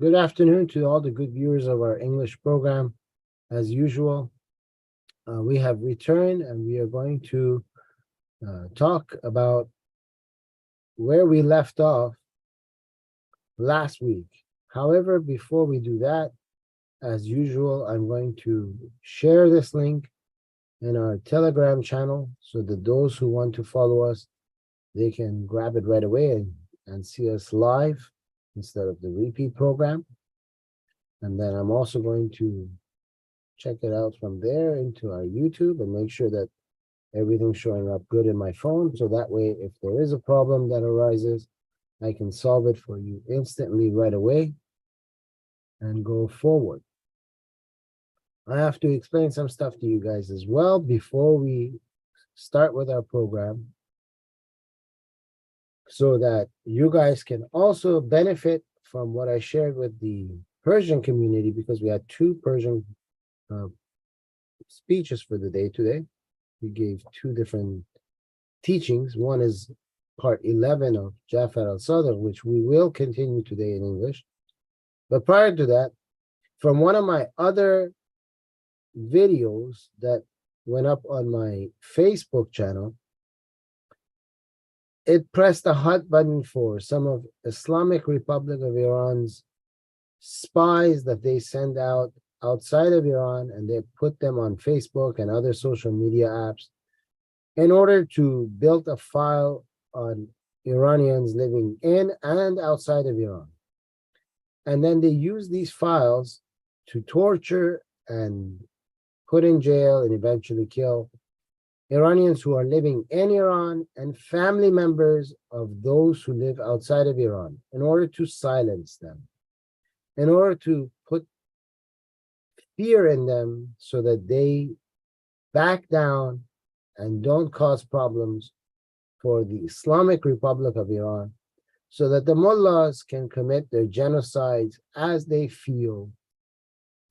Good afternoon to all the good viewers of our English program. As usual, we have returned and we are going to talk about where we left off last week. However, before we do that, as usual, I'm going to share this link in our Telegram channel so that those who want to follow us, they can grab it right away and see us live instead of the repeat program. And then I'm also going to check it out from there into our YouTube and make sure that everything's showing up good in my phone. So that way, if there is a problem that arises, I can solve it for you instantly right away and go forward. I have to explain some stuff to you guys as well before we start with our program, so that you guys can also benefit from what I shared with the Persian community, because we had two Persian speeches for the day today. We gave two different teachings. One is part 11 of Jafar As-Sadiq, which we will continue today in English. But prior to that, from one of my other videos that went up on my Facebook channel, it pressed the hot button for some of Islamic Republic of Iran's spies that they send out outside of Iran, and they put them on Facebook and other social media apps in order to build a file on Iranians living in and outside of Iran. And then they use these files to torture and put in jail and eventually kill Iranians who are living in Iran and family members of those who live outside of Iran, in order to silence them, in order to put fear in them so that they back down and don't cause problems for the Islamic Republic of Iran, so that the mullahs can commit their genocides as they feel,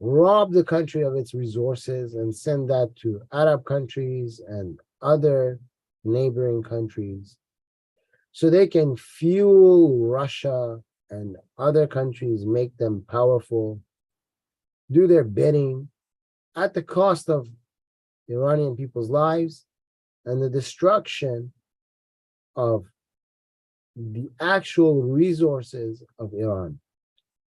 rob the country of its resources and send that to Arab countries and other neighboring countries, so they can fuel Russia and other countries, make them powerful, do their bidding at the cost of Iranian people's lives and the destruction of the actual resources of Iran,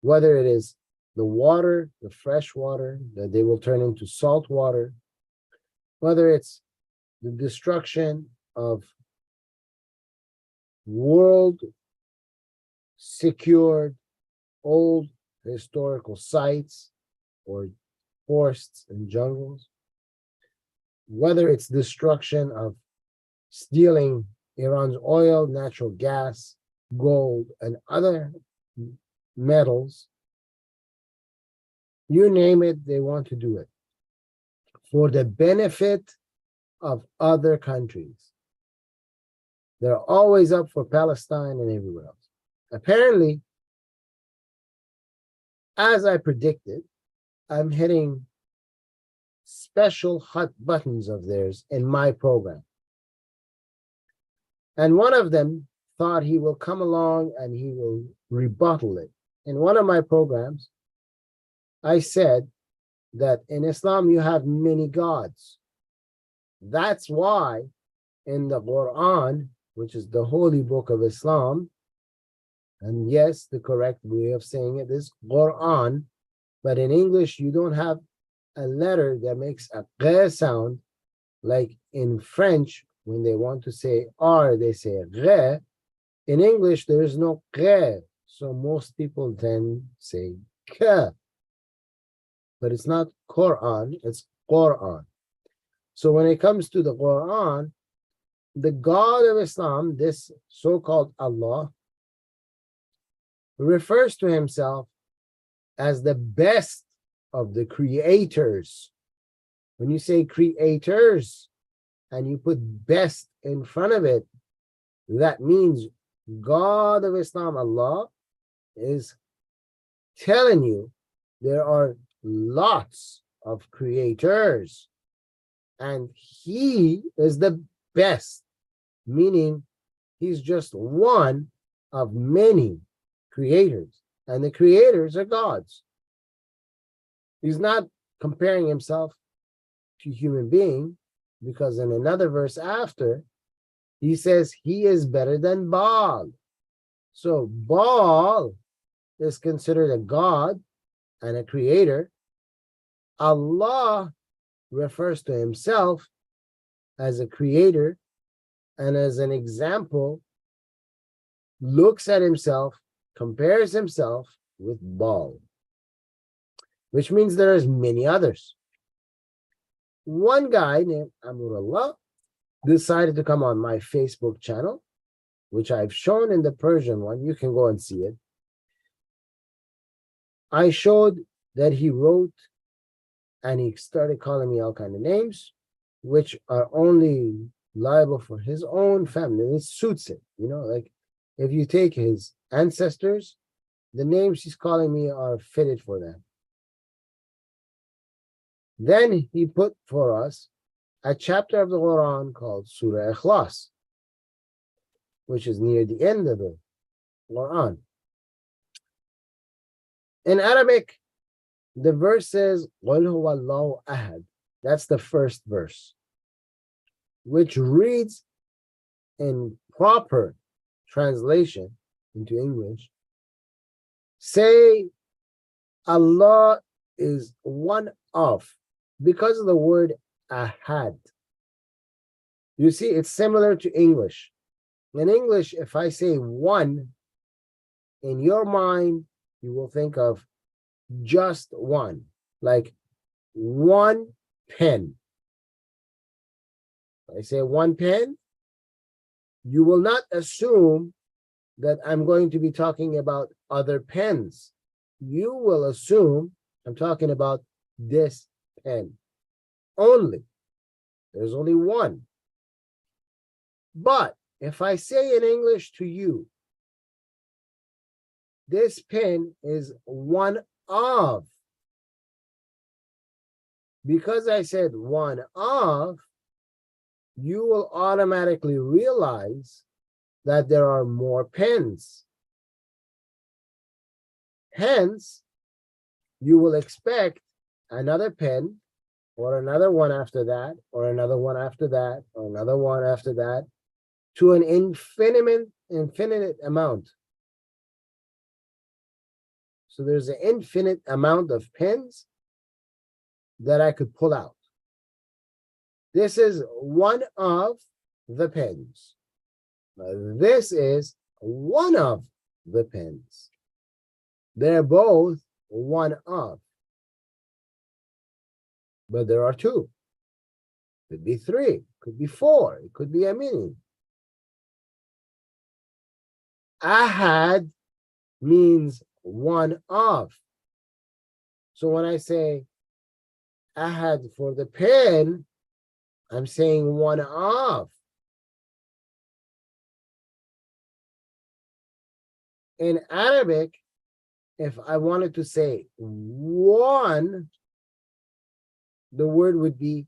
whether it is the water, the fresh water that they will turn into salt water, whether it's the destruction of world secured old historical sites or forests and jungles, whether it's destruction of stealing Iran's oil, natural gas, gold, and other metals. You name it, they want to do it for the benefit of other countries. They're always up for Palestine and everywhere else. Apparently, as I predicted, I'm hitting special hot buttons of theirs in my program. And one of them thought he will come along and he will rebuttal it. In one of my programs, I said that in Islam you have many gods. That's why in the Quran, which is the holy book of Islam, and yes, the correct way of saying it is Quran, but in English you don't have a letter that makes a q sound, like in French when they want to say R, they say re. In English there is no q, so most people then say k. But it's not Quran, it's Quran. So when it comes to the Quran, the God of Islam, this so-called Allah, refers to himself as the best of the creators. When you say creators and you put best in front of it, that means God of Islam, Allah, is telling you there are lots of creators and he is the best, meaning he's just one of many creators. and the creators are gods. He's not comparing himself to human being, because in another verse after, he says he is better than Baal. So Baal is considered a god and a creator. Allah refers to himself as a creator, and as an example, looks at himself, compares himself with Baal, which means there's many others. One guy named Amurullah decided to come on my Facebook channel, which I've shown in the Persian one. You can go and see it. I showed that he wrote and he started calling me all kind of names, which are only liable for his own family. It suits it, like if you take his ancestors, the names he's calling me are fitted for them. Then he put for us a chapter of the Quran called Surah Ikhlas, which is near the end of the Quran. In Arabic, the verse says, قُلْ هُوَ اللَّهُ أَحَدٌ. That's the first verse, which reads in proper translation into English, say Allah is one of, because of the word ahad. You see, it's similar to English. In English, if I say one, in your mind, you will think of just one, like one pen. I say one pen, you will not assume that I'm going to be talking about other pens. You will assume I'm talking about this pen only. There's only one. But if I say in English to you, this pen is one of, because I said one of, you will automatically realize that there are more pens. Hence, you will expect another pen, or another one after that, or another one after that, or another one after that, to an infinite amount. So there's an infinite amount of pens that I could pull out. This is one of the pens. This is one of the pens. They're both one of. But there are two. Could be three. Could be four. It could be a many. Ahad means one of. So when I say ahad for the pen, I'm saying one of. In Arabic, if I wanted to say one, the word would be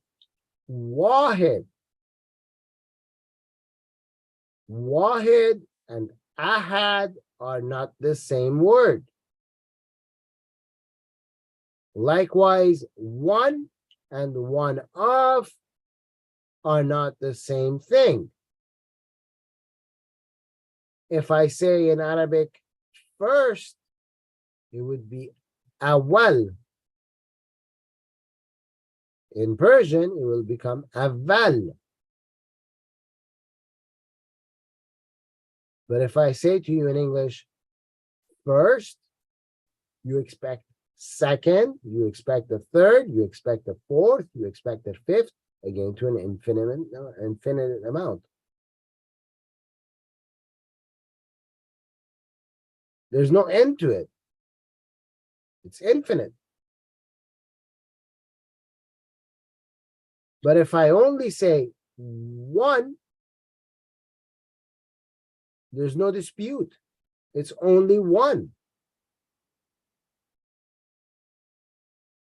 wahid. Wahid and ahad are not the same word. Likewise, one and one of are not the same thing. If I say in Arabic first, it would be awal. In Persian, it will become aval. But if I say to you in English, first, you expect second, you expect the third, you expect the fourth, you expect the fifth, again to an infinite amount. There's no end to it. It's infinite. But if I only say one, there's no dispute. It's only one.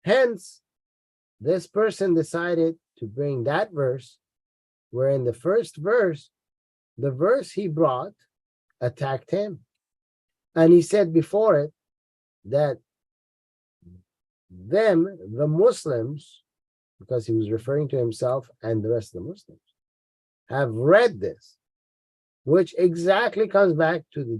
Hence, this person decided to bring that verse, where in the first verse, the verse he brought attacked him. And he said before it that the Muslims, because he was referring to himself and the rest of the Muslims, have read this, which exactly comes back to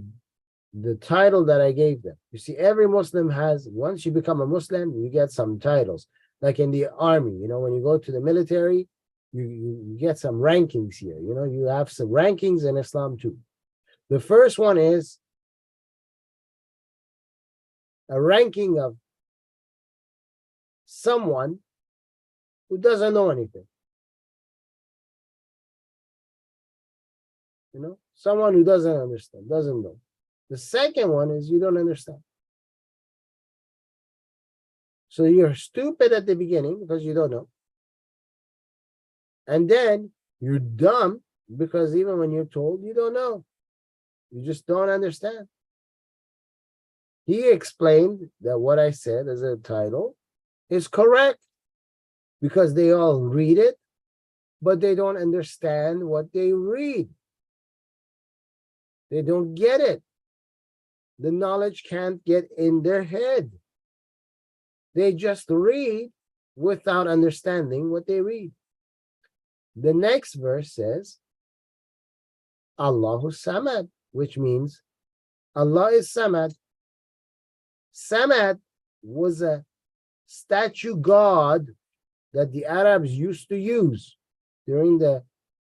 the title that I gave them. You see, every Muslim has, once you become a Muslim, you get some titles. Like in the army, when you go to the military, you get some rankings here. You have some rankings in Islam too. The first one is a ranking of someone who doesn't know anything. Someone who doesn't understand, doesn't know. The second one is you don't understand. So you're stupid at the beginning because you don't know. And then you're dumb because even when you're told, you don't know. You just don't understand. He explained that what I said as a title is correct because they all read it, but they don't understand what they read. They don't get it. The knowledge can't get in their head. They just read without understanding what they read. The next verse says, Allahu Samad, which means Allah is Samad. Samad was a statue god that the Arabs used to use during the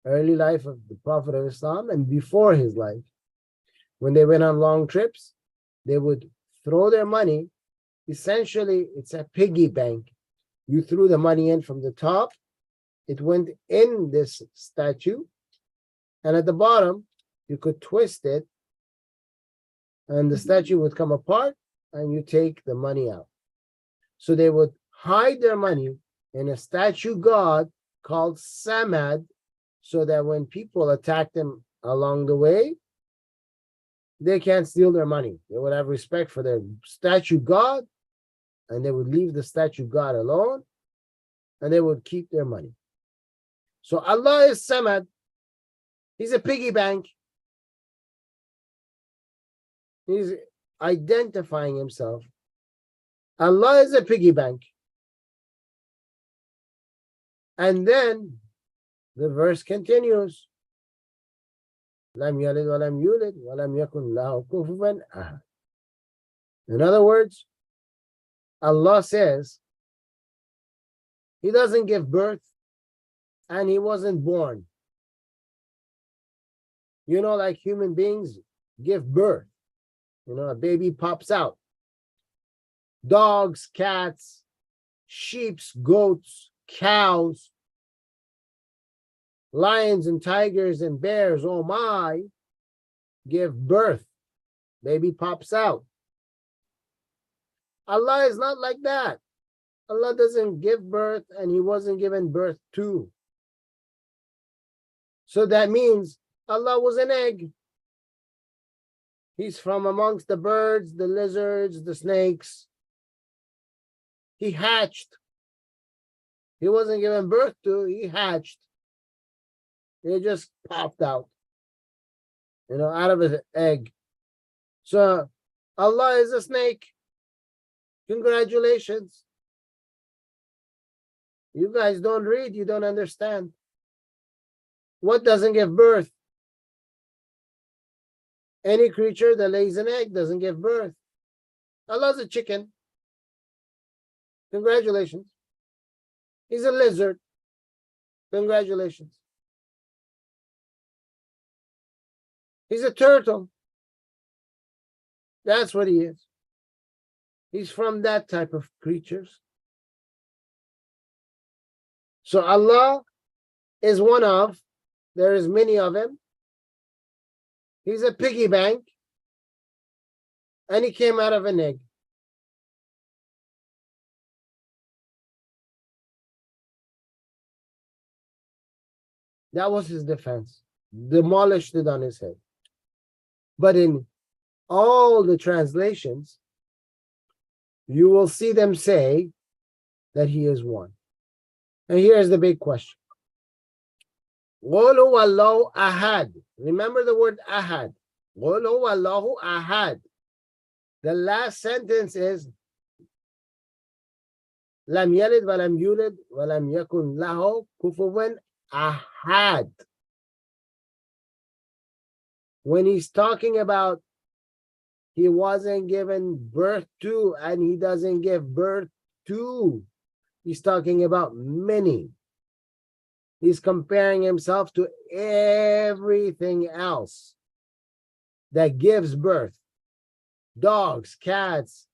early life of the Prophet of Islam and before his life. When they went on long trips, they would throw their money. Essentially, it's a piggy bank. You threw the money in from the top. It went in this statue. And at the bottom, you could twist it. And the statue would come apart and you take the money out. So they would hide their money in a statue god called Samad, so that when people attack them along the way, they can't steal their money. They would have respect for their statue god, and they would leave the statue god alone, and they would keep their money. So Allah is Samad. He's a piggy bank. He's identifying himself. Allah is a piggy bank. And then the verse continues. لم يلد ولم يولد ولم يكن له كفوا أحد. In other words, Allah says He doesn't give birth and He wasn't born. Like human beings give birth. A baby pops out. Dogs, cats, sheep, goats, cows, lions and tigers and bears, oh my, give birth. Baby pops out. Allah is not like that. Allah doesn't give birth and He wasn't given birth to. So that means Allah was an egg. He's from amongst the birds, the lizards, the snakes. He hatched. He wasn't given birth to, He hatched. He just popped out, out of his egg. So Allah is a snake. Congratulations. You guys don't read, you don't understand. What doesn't give birth? Any creature that lays an egg doesn't give birth. Allah's a chicken. Congratulations. He's a lizard. Congratulations. He's a turtle. That's what He is. He's from that type of creatures. So Allah is one of, there is many of Him. He's a piggy bank. And He came out of an egg. That was His defense. Demolished it on His head. But in all the translations, you will see them say that He is one. And here's the big question. قُلْ هُوَ اللَّهُ أَحَدٌ. Remember the word ahad. قُلْ هُوَ اللَّهُ أَحَدٌ. The last sentence is لم يلد ولم يولد ولم يكن له كفوا أحد. When he's talking about he wasn't given birth to and he doesn't give birth to, he's talking about many. He's comparing himself to everything else that gives birth. Dogs, cats,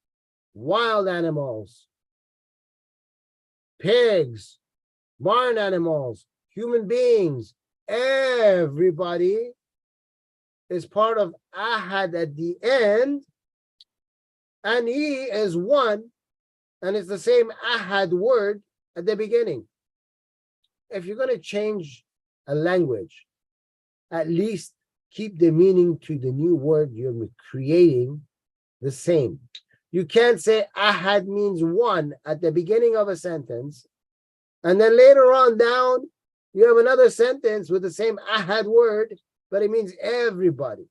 wild animals, pigs, barn animals, human beings, everybody is part of Ahad at the end, and he is one, and it's the same Ahad word at the beginning. If you're going to change a language, at least keep the meaning to the new word you're creating the same. You can't say Ahad means one at the beginning of a sentence, and then later on down, you have another sentence with the same Ahad word, but it means everybody.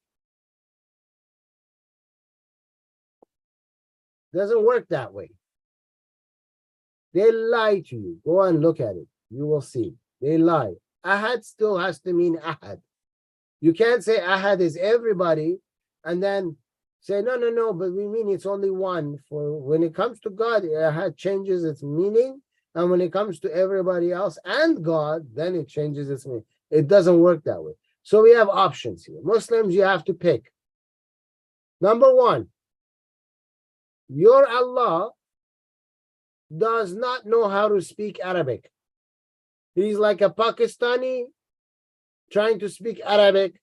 Doesn't work that way. They lie to you. Go and look at it. You will see. They lie. Ahad still has to mean Ahad. You can't say Ahad is everybody and then say, no, but we mean it's only one. For when it comes to God, Ahad changes its meaning. And when it comes to everybody else and God, then it changes its meaning. It doesn't work that way. So we have options here. Muslims, you have to pick. Number one, your Allah does not know how to speak Arabic. He's like a Pakistani trying to speak Arabic,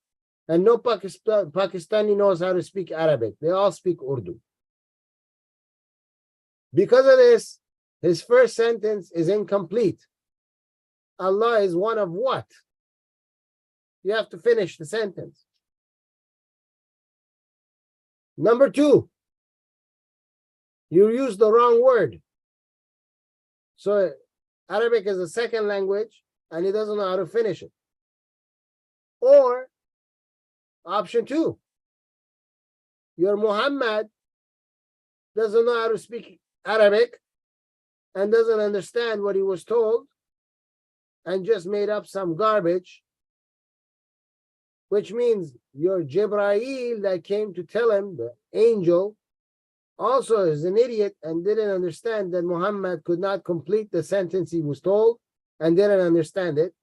and no Pakistani knows how to speak Arabic. They all speak Urdu. Because of this, his first sentence is incomplete. Allah is one of what? You have to finish the sentence. Number two, you use the wrong word. So Arabic is a second language and he doesn't know how to finish it. Or option two, your Muhammad doesn't know how to speak Arabic and doesn't understand what he was told and just made up some garbage, which means your Jibreel that came to tell him, the angel, also is an idiot and didn't understand that Muhammad could not complete the sentence he was told and didn't understand it,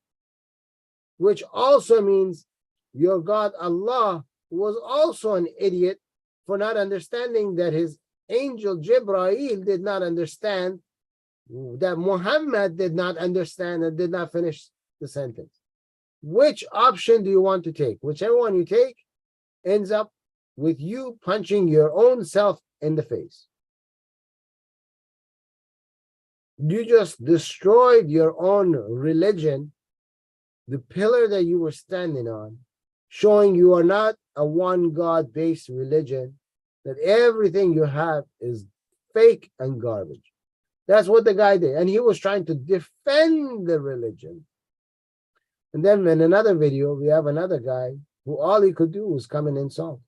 which also means your God Allah was also an idiot for not understanding that his angel Jibreel did not understand that Muhammad did not understand and did not finish the sentence. Which option do you want to take? Whichever one you take ends up with you punching your own self in the face. You just destroyed your own religion, the pillar that you were standing on, showing you are not a one God-based religion, that everything you have is fake and garbage. That's what the guy did. And he was trying to defend the religion. And then in another video, we have another guy who all he could do was come and insult.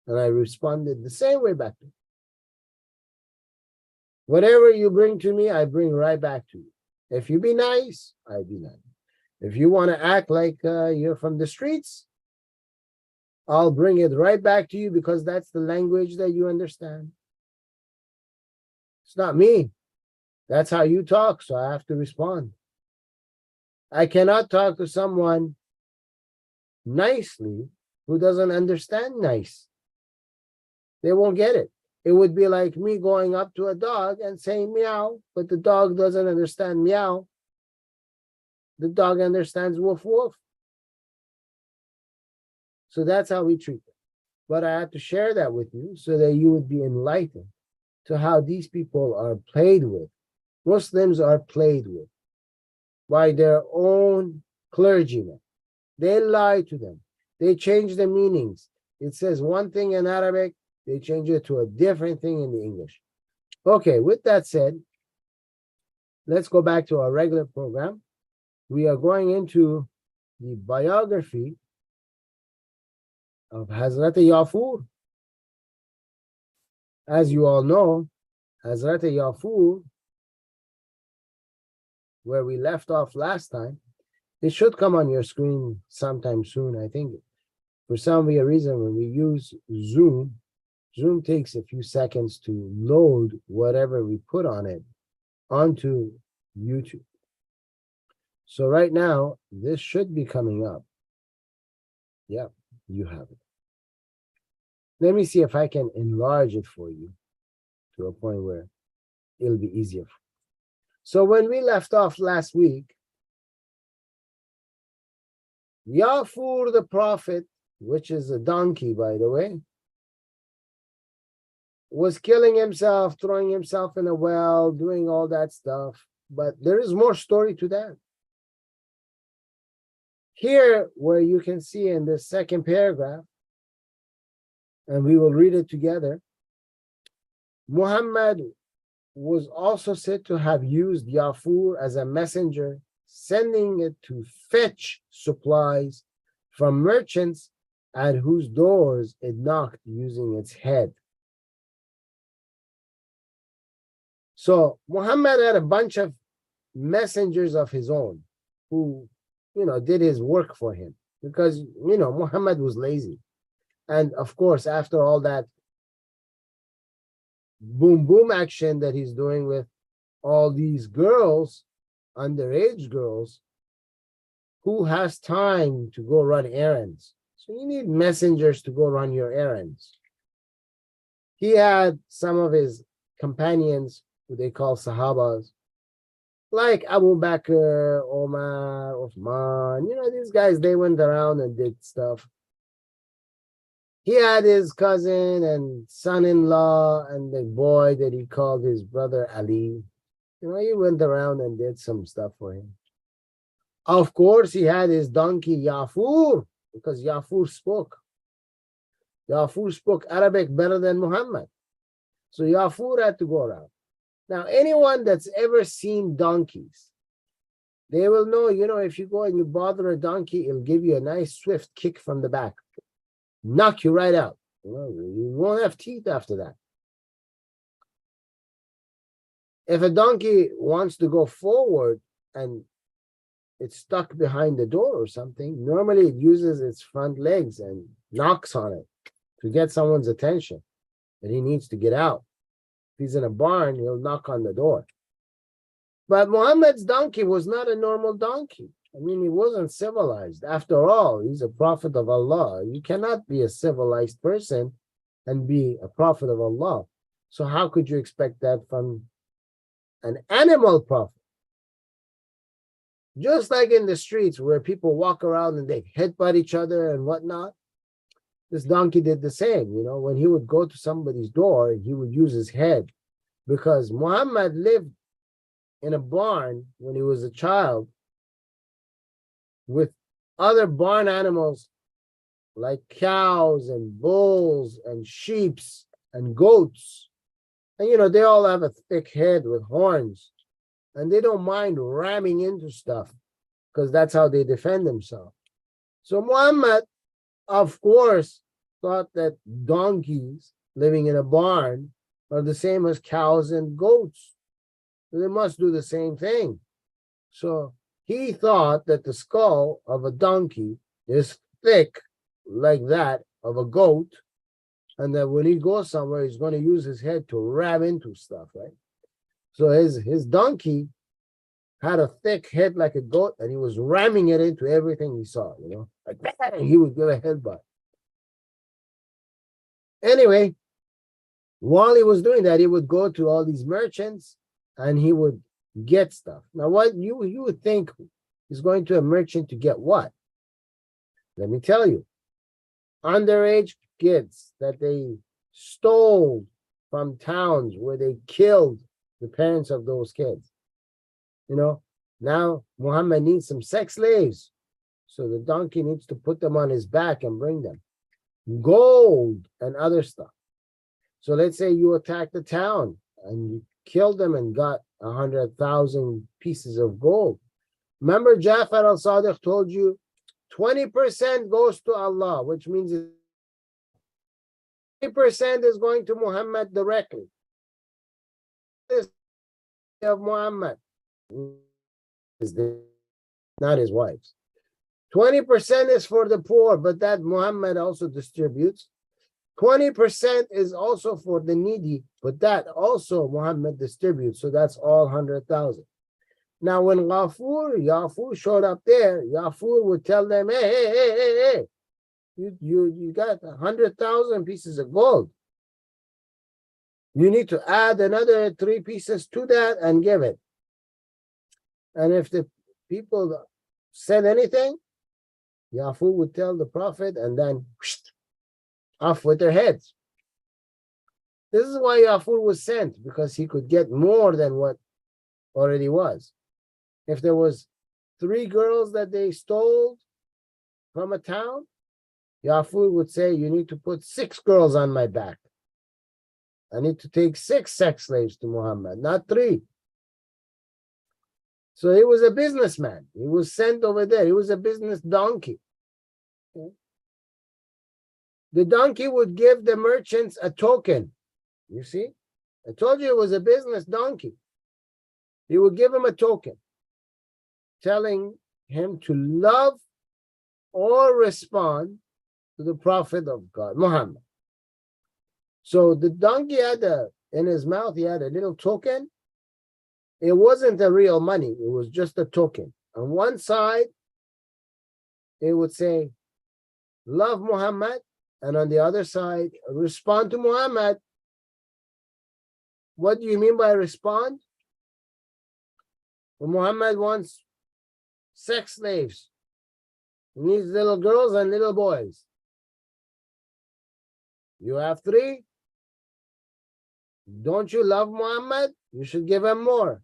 And I responded the same way back to him. Whatever you bring to me, I bring right back to you. If you be nice, I be nice. If you want to act like you're from the streets, I'll bring it right back to you because that's the language that you understand. It's not me. That's how you talk, so I have to respond. I cannot talk to someone nicely who doesn't understand nice. They won't get it. It would be like me going up to a dog and saying meow, but the dog doesn't understand meow. The dog understands woof woof. So that's how we treat them. But I had to share that with you so that you would be enlightened to how these people are played with. Muslims are played with by their own clergymen. They lie to them. They change the meanings. It says one thing in Arabic, they change it to a different thing in the English. Okay, with that said, let's go back to our regular program. We are going into the biography of Hazrat Jafar. As you all know, Hazrat Yafur, where we left off last time, it should come on your screen sometime soon. I think for some weird reason, when we use Zoom, Zoom takes a few seconds to load whatever we put on it onto YouTube. So right now, this should be coming up. Yep, you have it. Let me see if I can enlarge it for you to a point where it'll be easier. So when we left off last week, Yafur the prophet, which is a donkey, by the way, was killing himself, throwing himself in a well, doing all that stuff. But there is more story to that. Here, where you can see in this second paragraph, and we will read it together, Muhammad was also said to have used Yafur as a messenger, sending it to fetch supplies from merchants at whose doors it knocked using its head. So Muhammad had a bunch of messengers of his own who, did his work for him because, Muhammad was lazy. And of course, after all that boom, boom action that he's doing with all these girls, underage girls, who has time to go run errands? So you need messengers to go run your errands. He had some of his companions, who they call Sahabas, like Abu Bakr, Omar, Uthman. These guys, they went around and did stuff. He had his cousin and son-in-law and the boy that he called his brother Ali. He went around and did some stuff for him. Of course, he had his donkey Yafur, because Yafur spoke. Yafur spoke Arabic better than Muhammad. So Yafur had to go around. Now, anyone that's ever seen donkeys, they will know, if you go and you bother a donkey, it'll give you a nice swift kick from the back. Knock you right out. You won't have teeth after that. If a donkey wants to go forward and it's stuck behind the door or something, normally it uses its front legs and knocks on it to get someone's attention that he needs to get out. If he's in a barn, he'll knock on the door. But Muhammad's donkey was not a normal donkey. He wasn't civilized. After all, he's a prophet of Allah. You cannot be a civilized person and be a prophet of Allah. So how could you expect that from an animal prophet? Just like in the streets where people walk around and they headbutt each other and whatnot, this donkey did the same. When he would go to somebody's door, he would use his head, because Muhammad lived in a barn when he was a child with other barn animals like cows and bulls and sheep and goats. And they all have a thick head with horns, and they don't mind ramming into stuff because that's how they defend themselves. So Muhammad, of course, thought that donkeys living in a barn are the same as cows and goats. They must do the same thing. So he thought that the skull of a donkey is thick like that of a goat, and that when he goes somewhere, he's going to use his head to ram into stuff, right? So his donkey had a thick head like a goat, and he was ramming it into everything he saw, like that, and he would give a headbutt. Anyway, while he was doing that, he would go to all these merchants and he would get stuff. Now, what you would think he's going to a merchant to get what? Let me tell you. Underage kids that they stole from towns where they killed the parents of those kids. Now Muhammad needs some sex slaves. So the donkey needs to put them on his back and bring them. Gold and other stuff. So let's say you attack the town and you killed them and got 100,000 pieces of gold. Remember, Jafar As-Sadiq told you 20% goes to Allah, which means 20% is going to Muhammad directly. This of Muhammad is not his wife's. 20% is for the poor, but that Muhammad also distributes. 20% is also for the needy, but that also Muhammad distributes. So that's all 100,000. Now, when Yafur showed up there, Yafur would tell them, hey, you got 100,000 pieces of gold. You need to add another 3 pieces to that and give it. And if the people said anything, Yafur would tell the Prophet and then off with their heads. This is why Yafur was sent, because he could get more than what already was. If there was 3 girls that they stole from a town, Yafur would say, you need to put 6 girls on my back. I need to take 6 sex slaves to Muhammad, not 3. So he was a businessman. He was sent over there. He was a business donkey. The donkey would give the merchants a token. You see? I told you it was a business donkey. He would give him a token, telling him to love or respond to the Prophet of God, Muhammad. So the donkey had in his mouth, he had a little token. It wasn't the real money. It was just a token. On one side, it would say, love Muhammad. And on the other side, respond to Muhammad. What do you mean by respond? Well, Muhammad wants sex slaves. He needs little girls and little boys. You have 3. Don't you love Muhammad? You should give him more.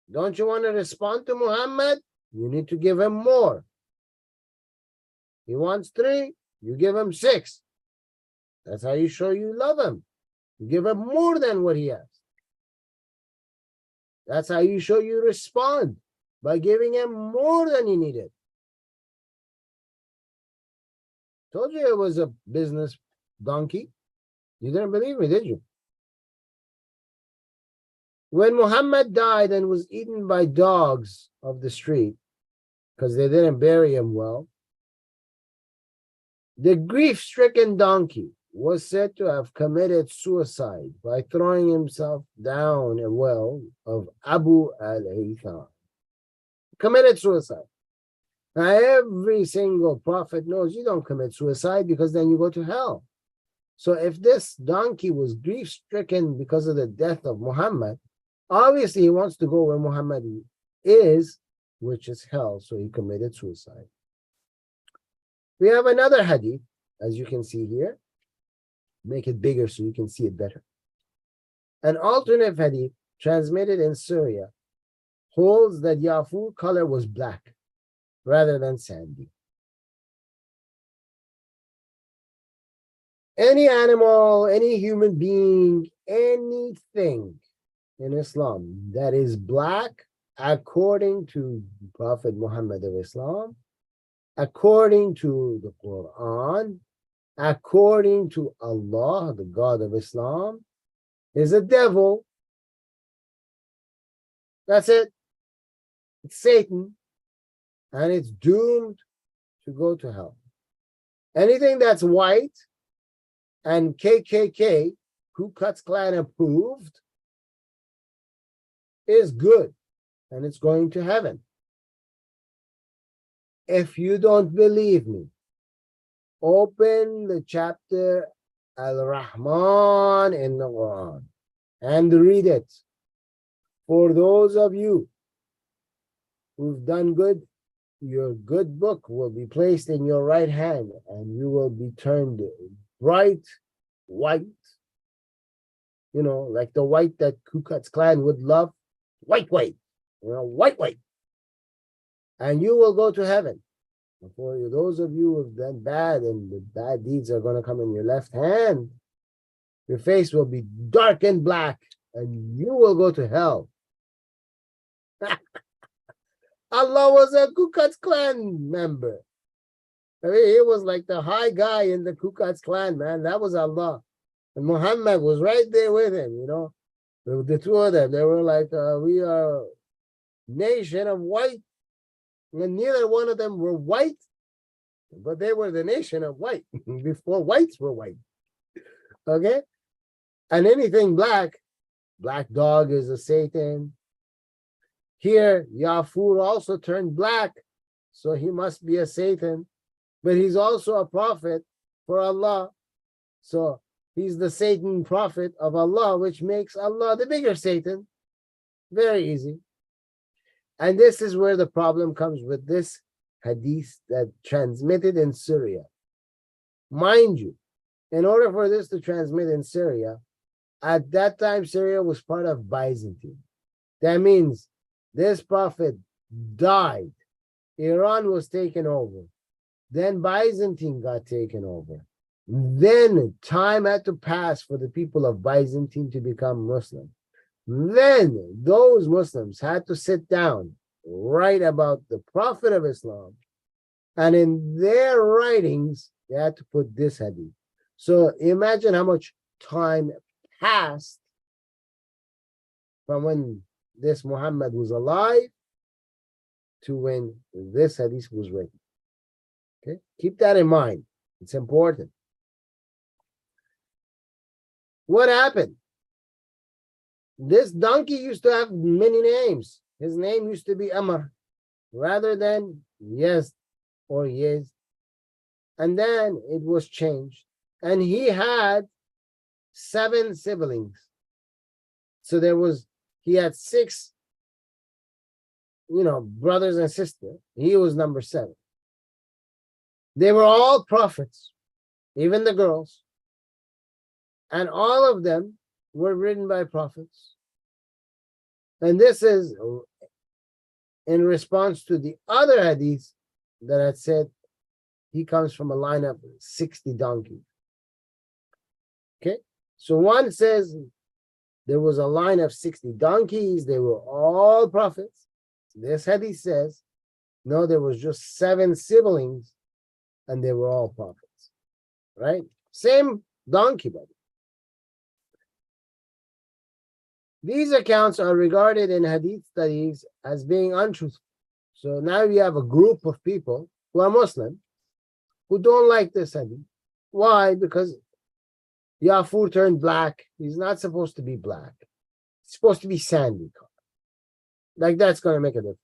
Don't you want to respond to Muhammad? You need to give him more. He wants 3. You give him 6. That's how you show you love him. You give him more than what he has. That's how you show you respond, by giving him more than he needed. Told you it was a business donkey. You didn't believe me, did you? When Muhammad died and was eaten by dogs of the street, because they didn't bury him well, the grief-stricken donkey was said to have committed suicide by throwing himself down a well of Abu al-Haytham. Committed suicide. Now, every single prophet knows you don't commit suicide because then you go to hell. So if this donkey was grief-stricken because of the death of Muhammad, obviously he wants to go where Muhammad is, which is hell, so he committed suicide. We have another hadith, as you can see here. Make it bigger so you can see it better. An alternate hadith transmitted in Syria holds that Yafur color was black rather than sandy. Any animal, any human being, anything in Islam that is black, according to Prophet Muhammad of Islam, according to the Quran, according to Allah, the God of Islam, is a devil. That's it. It's Satan, and it's doomed to go to hell. Anything that's white and KKK, Ku Klux Klan approved, is good, and it's going to heaven. If you don't believe me, open the chapter Al-Rahman in the Quran and read it. For those of you who've done good, your good book will be placed in your right hand and you will be turned bright white. You know, like the white that Ku Klux Klan would love. White. You know, white. And you will go to heaven. For those of you who have done bad and the bad deeds are going to come in your left hand, your face will be dark and black and you will go to hell. Allah was a Ku Klux Klan member. I mean, he was like the high guy in the Ku Klux Klan, man. That was Allah. And Muhammad was right there with him, you know. The two of them, they were like, we are nation of white. And neither one of them were white, but they were the nation of white before whites were white. Okay? And anything black, black dog is a Satan. Here, Yafur also turned black, so he must be a Satan. But he's also a prophet for Allah. So he's the Satan prophet of Allah, which makes Allah the bigger Satan. Very easy. And this is where the problem comes with this hadith that transmitted in Syria. Mind you, in order for this to transmit in Syria, at that time Syria was part of Byzantine. That means this prophet died. Iran was taken over. Then Byzantine got taken over. Then time had to pass for the people of Byzantine to become Muslim. Then those Muslims had to sit down, write about the Prophet of Islam, and in their writings, they had to put this hadith. So imagine how much time passed from when this Muhammad was alive to when this hadith was written. Okay, keep that in mind. It's important. What happened? This donkey used to have many names. His name used to be Amr rather than Yes or Yes. And then it was changed. And he had 7 siblings. So he had 6, brothers and sisters. He was number 7. They were all prophets, even the girls. And all of them were written by prophets. And this is in response to the other hadith that had said he comes from a line of 60 donkeys. Okay, so one says there was a line of 60 donkeys, they were all prophets. This hadith says, no, there was just 7 siblings and they were all prophets, right? Same donkey, buddy. These accounts are regarded in hadith studies as being untruthful. So now you have a group of people who are Muslim who don't like this hadith. Why? Because Yafur turned black. He's not supposed to be black. He's supposed to be sandy color. Like that's going to make a difference.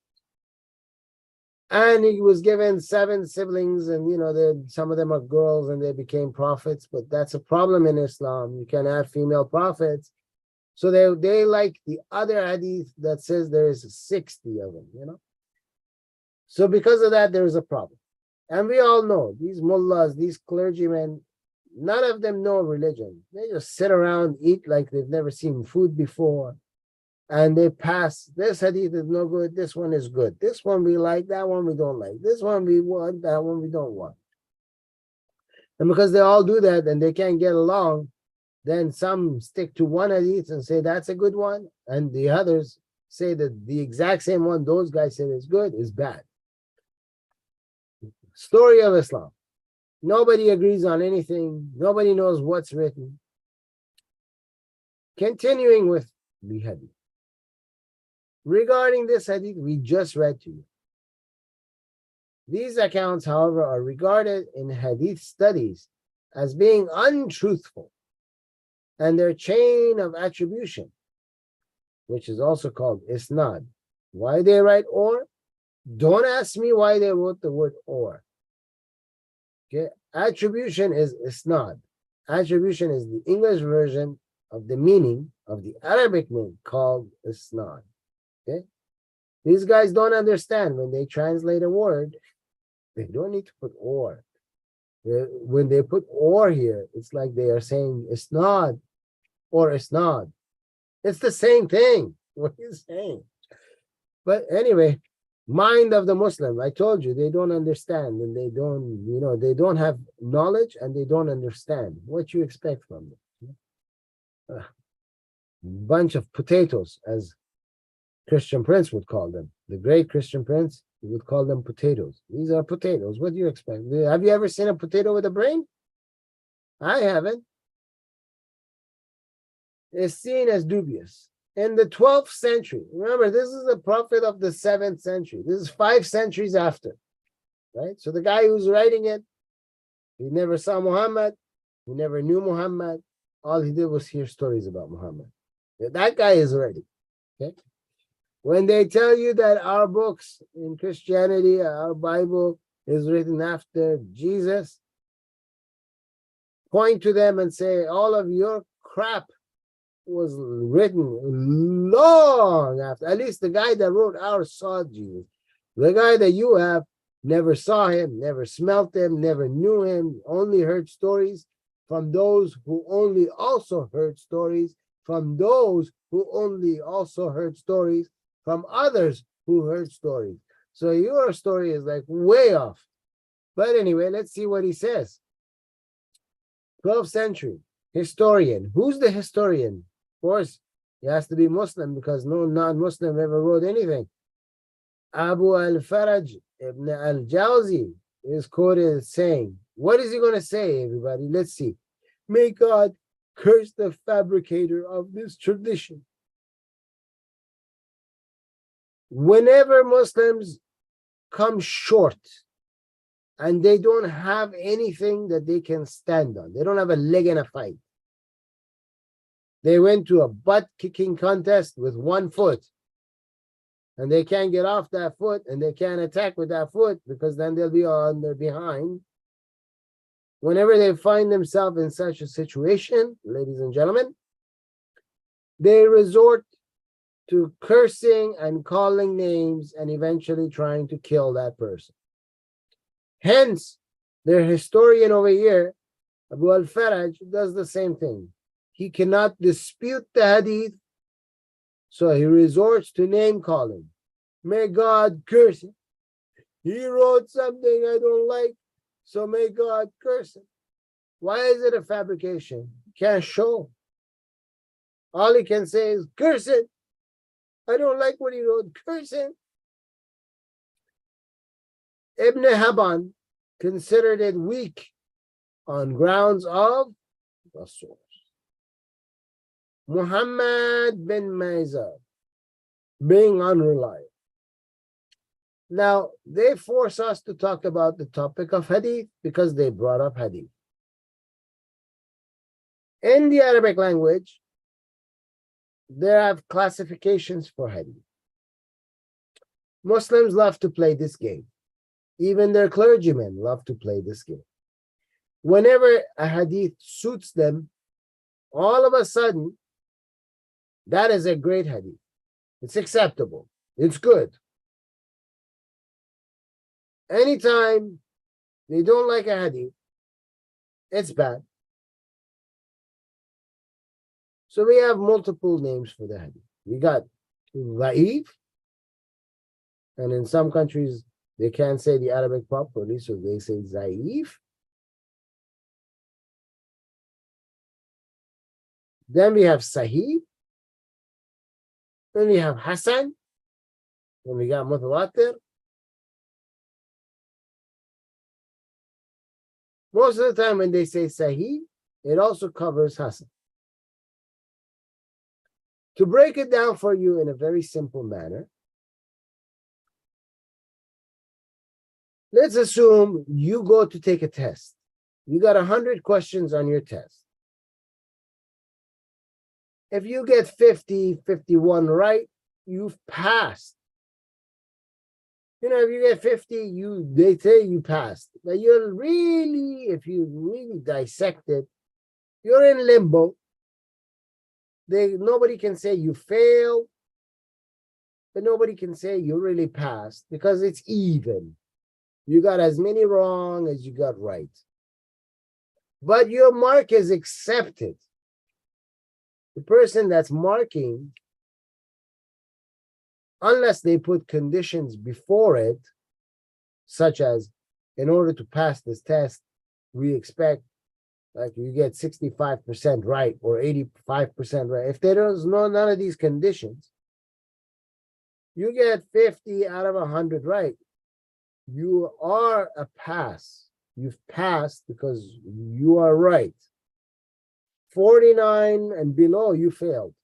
And he was given 7 siblings, and some of them are girls and they became prophets, but that's a problem in Islam. You can't have female prophets. So they like the other hadith that says there is 60 of them, So because of that, there is a problem. And we all know these mullahs, these clergymen, none of them know religion. They just sit around, eat like they've never seen food before. And they pass, this hadith is no good, this one is good. This one we like, that one we don't like. This one we want, that one we don't want. And because they all do that and they can't get along, then some stick to one hadith and say that's a good one, and the others say that the exact same one those guys say is good is bad. Story of Islam. Nobody agrees on anything. Nobody knows what's written. Continuing with the hadith. Regarding this hadith we just read to you. These accounts, however, are regarded in hadith studies as being untruthful, and their chain of attribution, which is also called isnad. Why they write or? Don't ask me why they wrote the word or. Okay, attribution is isnad. Attribution is the English version of the meaning of the Arabic name called isnad. Okay, these guys don't understand when they translate a word, they don't need to put or. When they put or here, it's like they are saying isnad or isnad. It's the same thing. What are you saying? But anyway, mind of the Muslim, I told you, they don't understand, and they don't, they don't have knowledge and they don't understand what you expect from them. Bunch of potatoes, as Christian Prince would call them. The great Christian Prince, We would call them potatoes. These are potatoes. What do you expect? Have you ever seen a potato with a brain? I haven't. Is seen as dubious. In the 12th century, remember, this is the prophet of the 7th century. This is 5 centuries after, right? So the guy who's writing it, he never saw Muhammad. He never knew Muhammad. All he did was hear stories about Muhammad. That guy is ready. Okay. When they tell you that our books in Christianity, our Bible is written after Jesus, point to them and say, all of your crap was written long after. At least the guy that wrote ours saw Jesus. The guy that you have never saw him, never smelt him, never knew him, only heard stories from those who only also heard stories from those who only also heard stories from others who heard stories. So your story is like way off. But anyway, let's see what he says. 12th century historian. Who's the historian? Of course, he has to be Muslim because no non-Muslim ever wrote anything. Abu al-Faraj ibn al-Jawzi is quoted as saying, what is he going to say, everybody? Let's see. May God curse the fabricator of this tradition. Whenever Muslims come short and they don't have anything that they can stand on, they don't have a leg in a fight. They went to a butt-kicking contest with 1 foot, and they can't get off that foot, and they can't attack with that foot because then they'll be on their behind. Whenever they find themselves in such a situation, ladies and gentlemen, they resort to cursing and calling names and eventually trying to kill that person. Hence, their historian over here, Abu al-Faraj, does the same thing. He cannot dispute the hadith, so he resorts to name calling. May God curse him. He wrote something I don't like, so may God curse him. Why is it a fabrication? He can't show. All he can say is, curse it. I don't like what he wrote. Curse him. Ibn Habban considered it weak on grounds of the source. Muhammad bin Maizar being unreliable. Now, they force us to talk about the topic of hadith because they brought up hadith. In the Arabic language, there are classifications for hadith. Muslims love to play this game. Even their clergymen love to play this game. Whenever a hadith suits them, all of a sudden, that is a great hadith. It's acceptable. It's good. Anytime they don't like a hadith, it's bad. So we have multiple names for the hadith. We got Da'if, and in some countries, they can't say the Arabic properly, so they say Za'if. Then we have Sahih. Then we have Hasan. Then we got Mutawatir. Most of the time when they say Sahih, it also covers Hasan. To break it down for you in a very simple manner, let's assume you go to take a test. You got 100 questions on your test. If you get 50, 51 right, you've passed. You know, if you get 50, they say you passed. But you're really, if you really dissect it, you're in limbo. Nobody can say you failed, but nobody can say you really passed because it's even. You got as many wrong as you got right. But your mark is accepted. The person that's marking, unless they put conditions before it, such as, in order to pass this test, we expect like you get 65% right or 85% right. If there is none of these conditions, you get 50 out of 100 right. you are a pass. You've passed because you are right. 49 and below, you failed.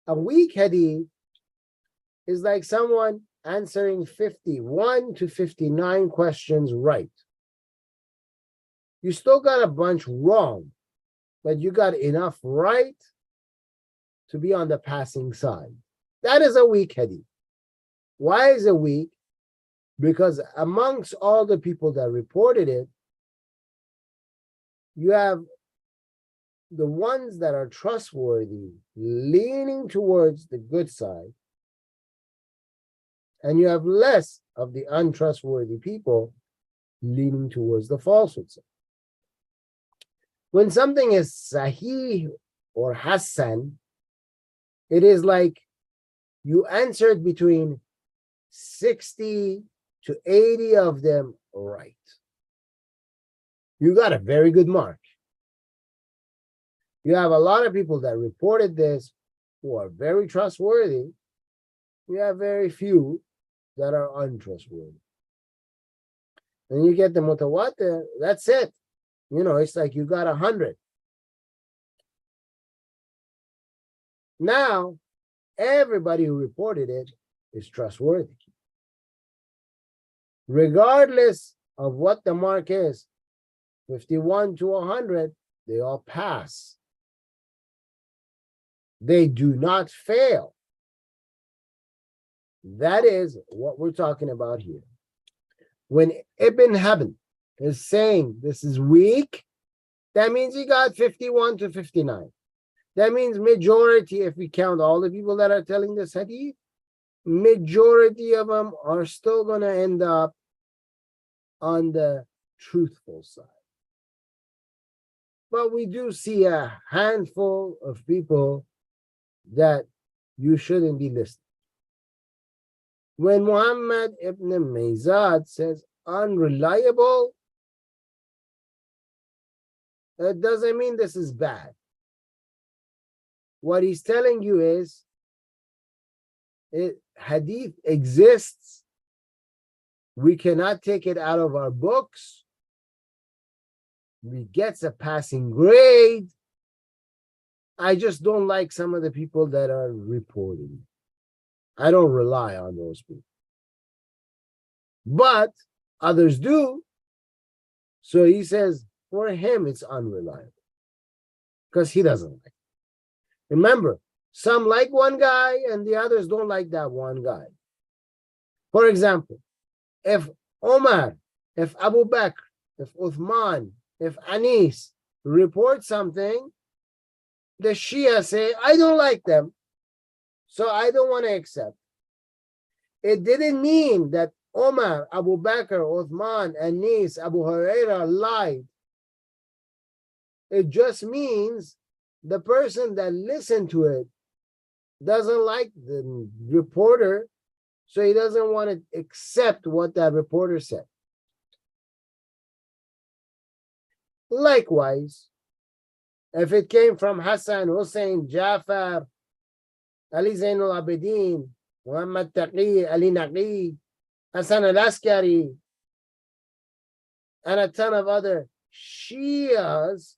A weak hadith is like someone answering 51 to 59 questions right. You still got a bunch wrong, but you got enough right to be on the passing side. That is a weak hadith. Why is it weak? Because amongst all the people that reported it, you have the ones that are trustworthy leaning towards the good side, and you have less of the untrustworthy people leaning towards the falsehood side. When something is sahih or hasan, it is like you answered between 60 to 80 of them right. You got a very good mark. You have a lot of people that reported this who are very trustworthy. You have very few that are untrustworthy. And you get the mutawatir, that's it. You know, it's like you got 100. Now, everybody who reported it is trustworthy. Regardless of what the mark is, 51 to 100, they all pass. They do not fail. That is what we're talking about here. When Ibn Habn is saying this is weak, that means he got 51 to 59. That means majority, if we count all the people that are telling this hadith, majority of them are still going to end up on the truthful side. But we do see a handful of people that you shouldn't be listening. When Muhammad ibn Maizad says unreliable, that doesn't mean this is bad. What he's telling you is hadith exists. We cannot take it out of our books. It gets a passing grade. I just don't like some of the people that are reporting. I don't rely on those people. But others do. So he says, for him, it's unreliable. Because he doesn't like it. Remember, some like one guy and the others don't like that one guy. For example, if Omar, if Abu Bakr, if Uthman, if Anis report something, the Shia say, I don't like them, so I don't want to accept. It didn't mean that Omar, Abu Bakr, Uthman, Anis, Abu Huraira lied. It just means the person that listened to it doesn't like the reporter, so he doesn't want to accept what that reporter said. Likewise, if it came from Hassan, Hussein, Jafar, Ali Zain al-Abidin, Muhammad Taqi, Ali Naqi, Hassan al-Askari, and a ton of other Shias,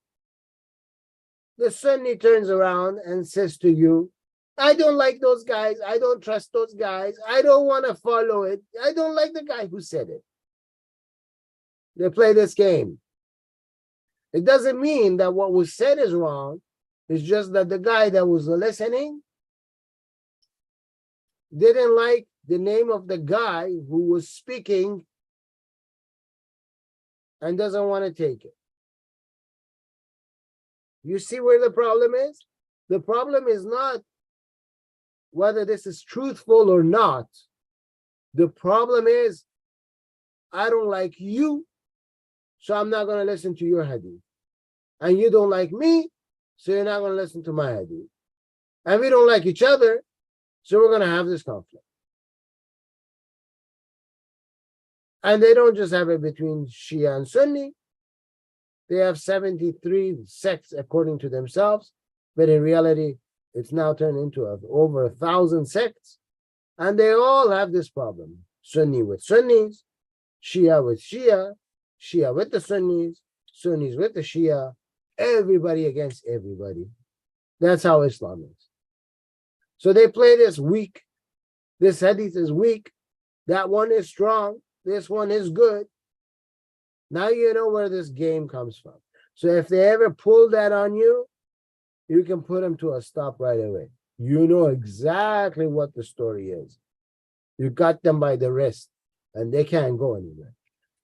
the Sunni turns around and says to you, I don't like those guys. I don't trust those guys. I don't want to follow it. I don't like the guy who said it. They play this game. It doesn't mean that what was said is wrong. It's just that the guy that was listening didn't like the name of the guy who was speaking and doesn't want to take it. You see where the problem is? The problem is not whether this is truthful or not. The problem is, I don't like you, so I'm not going to listen to your hadith. And you don't like me, so you're not going to listen to my hadith. And we don't like each other, so we're going to have this conflict. And they don't just have it between Shia and Sunni. They have 73 sects according to themselves, but in reality, it's now turned into over 1,000 sects, and they all have this problem. Sunni with Sunnis, Shia with Shia, Shia with the Sunnis, Sunnis with the Shia, everybody against everybody. That's how Islam is. So they play this weak. This hadith is weak. That one is strong. This one is good. Now you know where this game comes from. So if they ever pull that on you, you can put them to a stop right away. You know exactly what the story is. You got them by the wrist, and they can't go anywhere.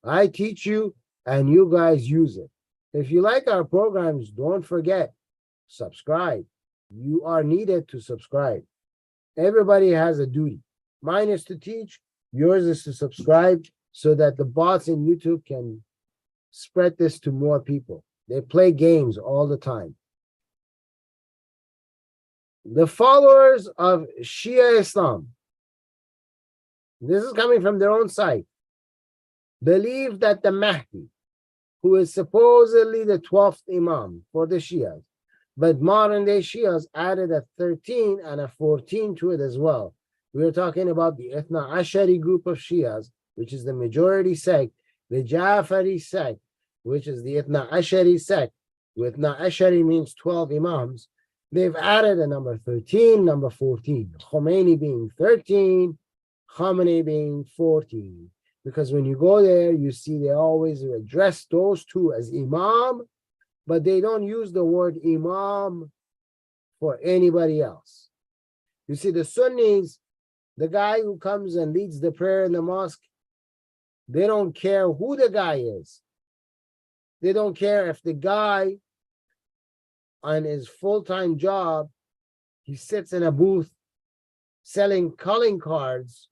I teach you, and you guys use it. If you like our programs, don't forget, subscribe. You are needed to subscribe. Everybody has a duty. Mine is to teach. Yours is to subscribe so that the bots in YouTube can spread this to more people. They play games all the time. The followers of Shia Islam, this is coming from their own site, believe that the Mahdi, who is supposedly the 12th Imam for the Shias, but modern day Shias added a 13 and a 14 to it as well. We are talking about the Ithna Ashari group of Shias, which is the majority sect, the Jafari sect, which is the Ithna Ashari sect. Ithna Ashari means 12 Imams. They've added a number 13, number 14. Khomeini being 13, Khamenei being 14. Because when you go there, you see they always address those two as Imam, but they don't use the word Imam for anybody else. You see, the Sunnis, the guy who comes and leads the prayer in the mosque, they don't care who the guy is. They don't care if the guy on his full-time job, he sits in a booth selling calling cards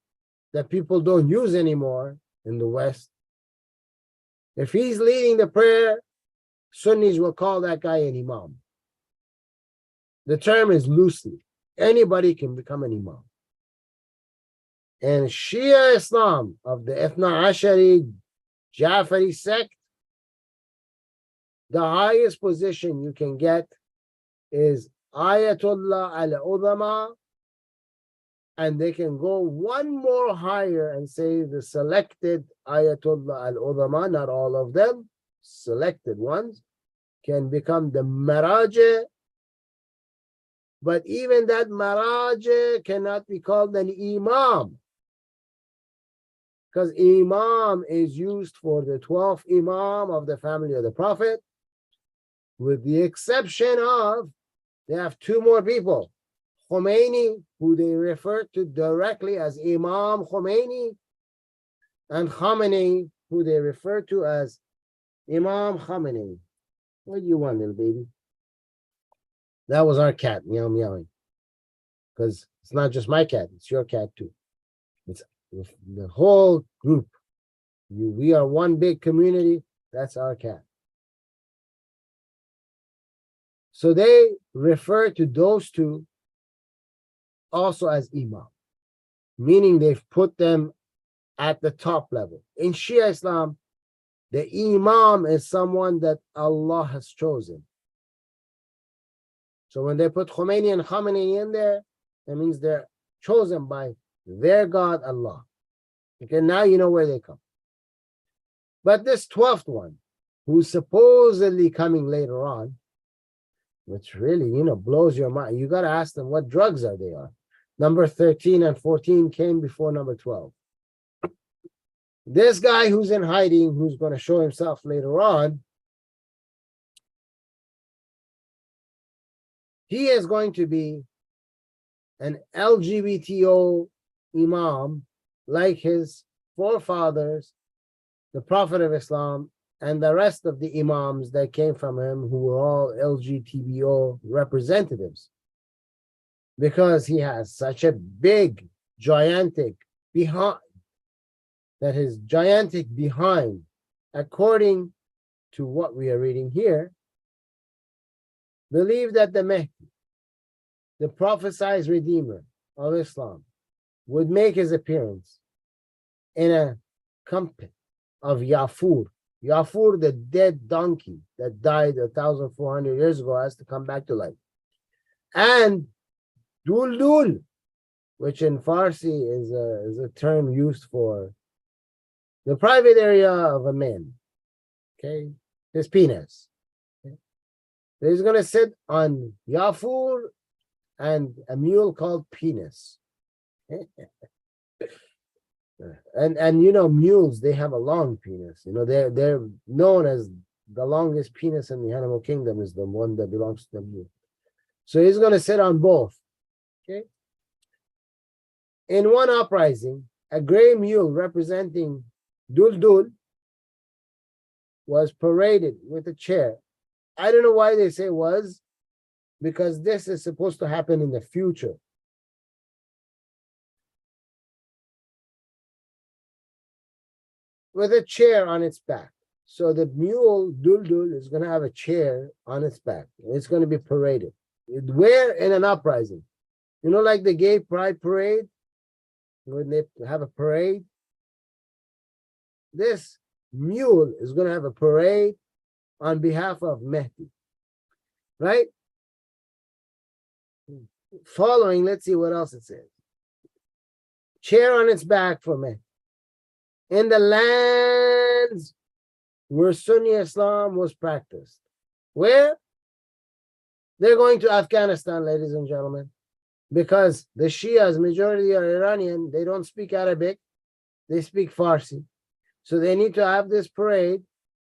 that people don't use anymore in the West. If he's leading the prayer, Sunnis will call that guy an Imam. The term is loosely. Anybody can become an Imam. And Shia Islam of the Ithna Ashari Jafari sect, the highest position you can get is Ayatollah al-Udama, and they can go one more higher and say the selected Ayatollah al-Udama, not all of them, selected ones, can become the Maraja, but even that Maraja cannot be called an Imam, because Imam is used for the 12th Imam of the family of the Prophet, with the exception of, they have two more people, Khomeini, who they refer to directly as Imam Khomeini, and Khamenei, who they refer to as Imam Khamenei. What do you want, little baby? That was our cat, meow meowing. Because it's not just my cat, it's your cat too. It's the whole group. We are one big community, that's our cat. So they refer to those two also as Imam, meaning they've put them at the top level. In Shia Islam, the Imam is someone that Allah has chosen. So when they put Khomeini and Khamenei in there, that means they're chosen by their God, Allah. Okay, now you know where they come. But this 12th one, who's supposedly coming later on, which really, blows your mind. You got to ask them what drugs are they on. Number 13 and 14 came before number 12. This guy who's in hiding, who's going to show himself later on, he is going to be an LGBTO Imam, like his forefathers, the Prophet of Islam, and the rest of the Imams that came from him, who were all LGBTO representatives. Because he has such a big, gigantic behind, that his gigantic behind, according to what we are reading here, believe that the Mahdi, the prophesied Redeemer of Islam, would make his appearance in a company of Yafur. Yafur, the dead donkey that died 1,400 years ago, has to come back to life. And Duldul, which in Farsi is a term used for the private area of a man, okay, his penis. Okay? So he's going to sit on Yafur and a mule called penis. And you know, mules, they have a long penis. You know, they're known as the longest penis in the animal kingdom is the one that belongs to the mule. So he's going to sit on both. Okay. In one uprising, a gray mule representing Duldul was paraded with a chair. I don't know why they say was, because this is supposed to happen in the future. With a chair on its back. So the mule, Duldul, is going to have a chair on its back. It's going to be paraded. Where? In an uprising. You know, like the gay pride parade? When they have a parade? This mule is going to have a parade on behalf of Mehdi. Right? Following, let's see what else it says. Chair on its back for Mehdi. In the lands where Sunni Islam was practiced. Where? They're going to Afghanistan, ladies and gentlemen, because the Shias, majority are Iranian. They don't speak Arabic. They speak Farsi. So they need to have this parade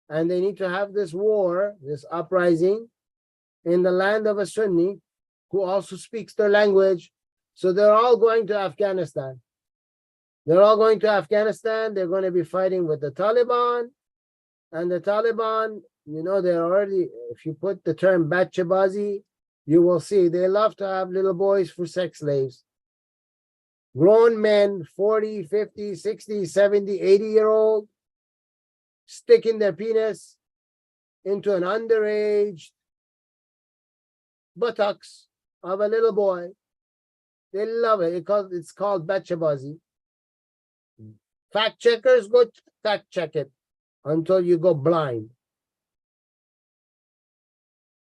and they need to have this war, this uprising in the land of a Sunni who also speaks their language. So they're all going to Afghanistan. They're all going to Afghanistan. They're going to be fighting with the Taliban. And the Taliban, you know, they're already, if you put the term Bachabazi, you will see they love to have little boys for sex slaves. Grown men, 40, 50, 60, 70, 80-year-old, sticking their penis into an underage buttocks of a little boy. They love it. It's called Bachabazi. Fact checkers, go fact check it until you go blind.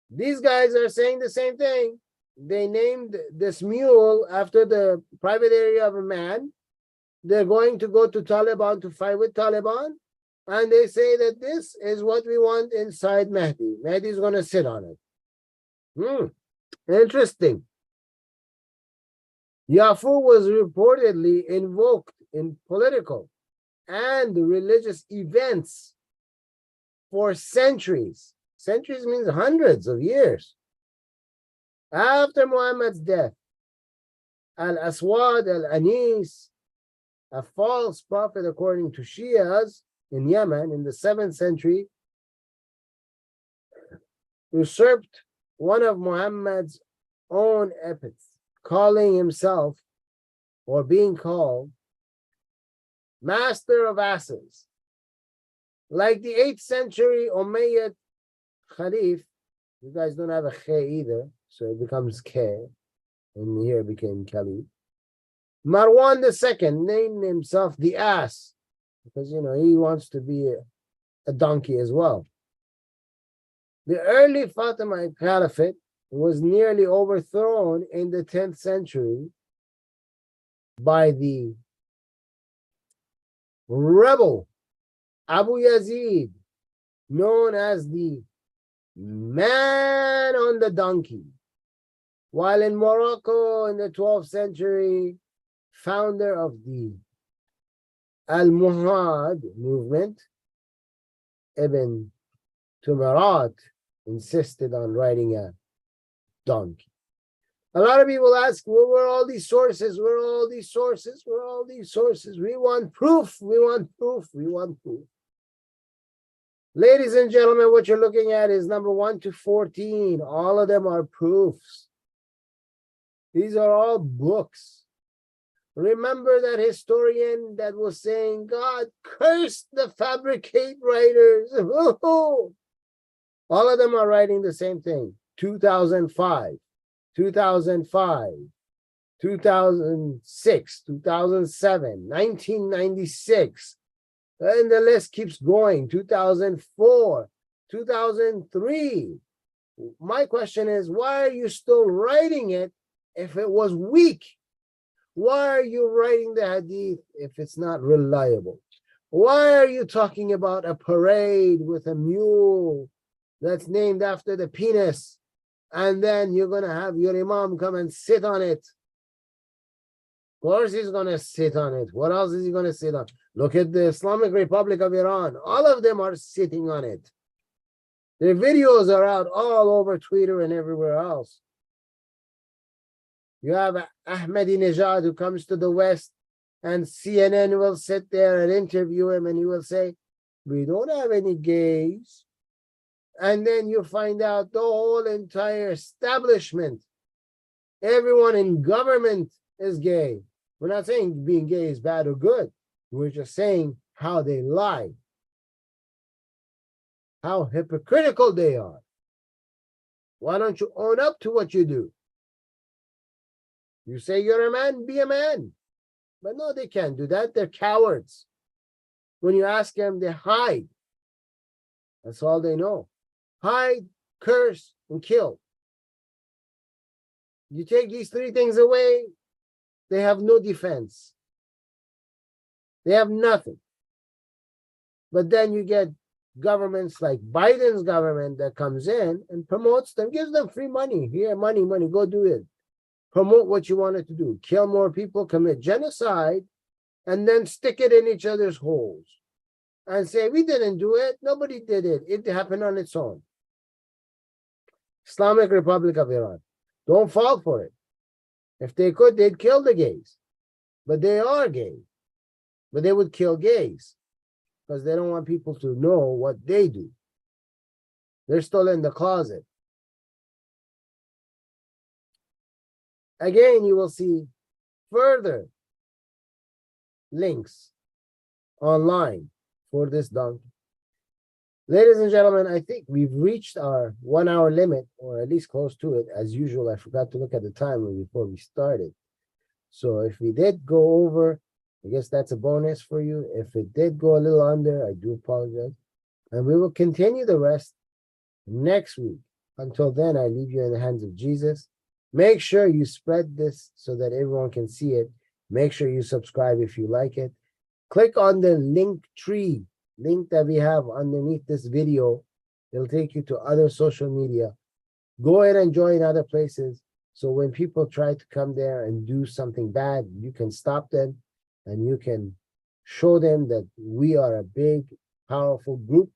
These guys are saying the same thing. They named this mule after the private area of a man. They're going to go to Taliban to fight with Taliban. And they say that this is what we want inside Mehdi. Mehdi is going to sit on it. Interesting. Yafur was reportedly invoked in political and religious events for centuries. Centuries means hundreds of years. After Muhammad's death, Al-Aswad al-Anis, a false prophet according to Shias in Yemen in the 7th century, usurped one of Muhammad's own epithets, calling himself or being called master of asses. Like the 8th century Umayyad Khalif, you guys don't have a Khe either, so it becomes K, and here it became Khalif. Marwan II named himself the ass, because, you know, he wants to be a donkey as well. The early Fatimid Caliphate was nearly overthrown in the 10th century by the rebel Abu Yazid, known as the man on the donkey. While in Morocco in the 12th century, founder of the Al-Muhad movement, Ibn Tumarat, insisted on riding a donkey. A lot of people ask, well, where are all these sources? Where are all these sources? Where are all these sources? We want proof. We want proof. We want proof. Ladies and gentlemen, what you're looking at is number 1 to 14. All of them are proofs. These are all books. Remember that historian that was saying, God cursed the fabricate writers. All of them are writing the same thing. 2005, 2005, 2006, 2007, 1996. And the list keeps going. 2004, 2003. My question is, why are you still writing it if it was weak? Why are you writing the hadith if it's not reliable? Why are you talking about a parade with a mule that's named after the penis, and then you're going to have your imam come and sit on it? Of course he's going to sit on it. What else is he going to sit on? Look at the Islamic Republic of Iran. All of them are sitting on it. Their videos are out all over Twitter and everywhere else. You have Ahmadinejad who comes to the West, and CNN will sit there and interview him, and he will say, we don't have any gays. And then you find out the whole entire establishment, everyone in government is gay. We're not saying being gay is bad or good. We're just saying how they lie, how hypocritical they are. Why don't you own up to what you do? You say you're a man, be a man. But no, they can't do that. They're cowards. When you ask them, they hide. That's all they know. Hide, curse, and kill. You take these three things away, they have no defense. They have nothing. But then you get governments like Biden's government that comes in and promotes them, gives them free money. Here, money, go do it. Promote what you wanted to do. Kill more people, commit genocide, and then stick it in each other's holes. And say, we didn't do it. Nobody did it. It happened on its own. Islamic Republic of Iran. Don't fall for it. If they could, they'd kill the gays. But they are gay. But they would kill gays because they don't want people to know what they do. They're still in the closet. Again, you will see further links online for this donkey. Ladies and gentlemen, I think we've reached our 1 hour limit, or at least close to it. As usual, I forgot to look at the timer before we started. So if we did go over, I guess that's a bonus for you. If it did go a little under, I do apologize. And we will continue the rest next week. Until then, I leave you in the hands of Jesus. Make sure you spread this so that everyone can see it. Make sure you subscribe if you like it. Click on the link that we have underneath this video. It'll take you to other social media. Go ahead and join other places. So when people try to come there and do something bad, you can stop them and you can show them that we are a big, powerful group.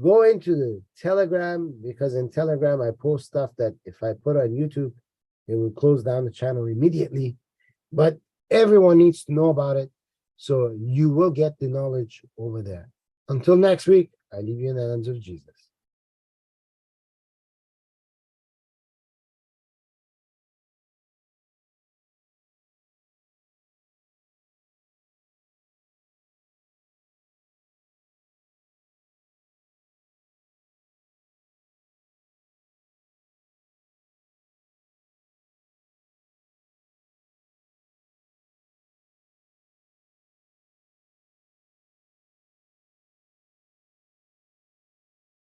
Go into the Telegram, because in Telegram I post stuff that if I put on YouTube, it will close down the channel immediately. But everyone needs to know about it. So you will get the knowledge over there. Until next week, I leave you in the hands of Jesus.